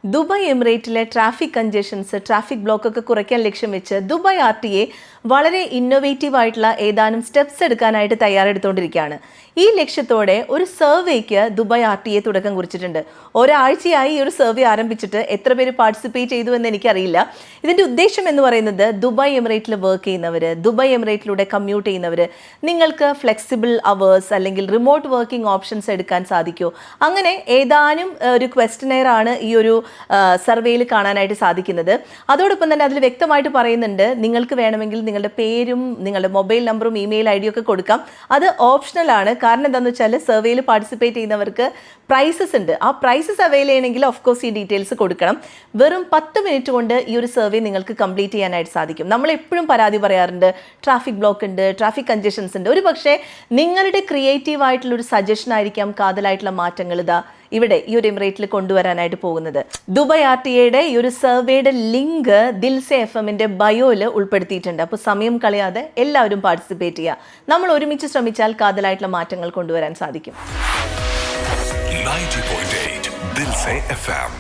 Dubai എമിറേറ്റിലെ traffic congestions traffic ബ്ലോക്കൊക്കെ കുറയ്ക്കാൻ ലക്ഷ്യം വെച്ച് ദുബായ് RTA വളരെ ഇന്നോവേറ്റീവ് ആയിട്ടുള്ള ഏതാനും സ്റ്റെപ്സ് എടുക്കാനായിട്ട് തയ്യാറെടുത്തുകൊണ്ടിരിക്കുകയാണ്. ഈ ലക്ഷ്യത്തോടെ ഒരു സർവേക്ക് ദുബായ് RTA തുടക്കം കുറിച്ചിട്ടുണ്ട്. ഒരാഴ്ചയായി ഈ ഒരു സർവേ ആരംഭിച്ചിട്ട് എത്ര പേര് പാർട്ടിസിപ്പേറ്റ് ചെയ്തു എന്ന് എനിക്കറിയില്ല. ഇതിൻ്റെ ഉദ്ദേശം എന്ന് പറയുന്നത് ദുബായ് എമിറേറ്റിൽ വർക്ക് ചെയ്യുന്നവർ, ദുബായ് എമിറേറ്റിലൂടെ കമ്മ്യൂട്ട് ചെയ്യുന്നവർ, നിങ്ങൾക്ക് ഫ്ലെക്സിബിൾ അവേഴ്സ് അല്ലെങ്കിൽ റിമോട്ട് വർക്കിംഗ് ഓപ്ഷൻസ് എടുക്കാൻ സാധിക്കുമോ, അങ്ങനെ ഏതാനും ഒരു ക്വസ്റ്റനെയർ ആണ് ഈ ഒരു സർവേയിൽ കാണാനായിട്ട് സാധിക്കുന്നത്. അതോടൊപ്പം തന്നെ അതിൽ വ്യക്തമായിട്ട് പറയുന്നുണ്ട്, നിങ്ങൾക്ക് വേണമെങ്കിൽ നിങ്ങളുടെ പേരും നിങ്ങളുടെ മൊബൈൽ നമ്പറും ഇമെയിൽ ID ഒക്കെ കൊടുക്കാം. അത് ഓപ്ഷണൽ ആണ്. കാരണം എന്താണെന്ന് വെച്ചാൽ സർവേയിൽ പാർട്ടിസിപ്പേറ്റ് ചെയ്യുന്നവർക്ക് പ്രൈസസ് ഉണ്ട്. ആ പ്രൈസസ് അവൈൽ ചെയ്യണമെങ്കിൽ ഓഫ് കോഴ്സ് ഈ ഡീറ്റെയിൽസ് കൊടുക്കണം. വെറും 10 മിനിറ്റ് കൊണ്ട് ഈ ഒരു സർവേ നിങ്ങൾക്ക് കംപ്ലീറ്റ് ചെയ്യാനായിട്ട് സാധിക്കും. നമ്മൾ എപ്പോഴും പരാതി പറയാറുണ്ട്, ട്രാഫിക് ബ്ലോക്ക് ഉണ്ട്, ട്രാഫിക് കൺജഷൻസ് ഉണ്ട്. ഒരു പക്ഷേ നിങ്ങളുടെ ക്രിയേറ്റീവ് ആയിട്ടുള്ള ഒരു സജഷൻ ആയിരിക്കാം കാതലായിട്ടുള്ള മാറ്റങ്ങൾ ഇതാ ഇവിടെ ഈ ഒരു എമിറേറ്റിൽ കൊണ്ടുവരാനായിട്ട് പോകുന്നത്. ദുബായ് RTA ഈ ഒരു സർവേയുടെ ലിങ്ക് ദിൽസെ FM-ന്റെ ബയോയിൽ ഉൾപ്പെടുത്തിയിട്ടുണ്ട്. അപ്പോൾ സമയം കളയാതെ എല്ലാവരും പാർട്ടിസിപ്പേറ്റ് ചെയ്യുക. നമ്മൾ ഒരുമിച്ച് ശ്രമിച്ചാൽ കാതലായിട്ടുള്ള മാറ്റങ്ങൾ കൊണ്ടുവരാൻ സാധിക്കും. 90.8 ദിൽസെ FM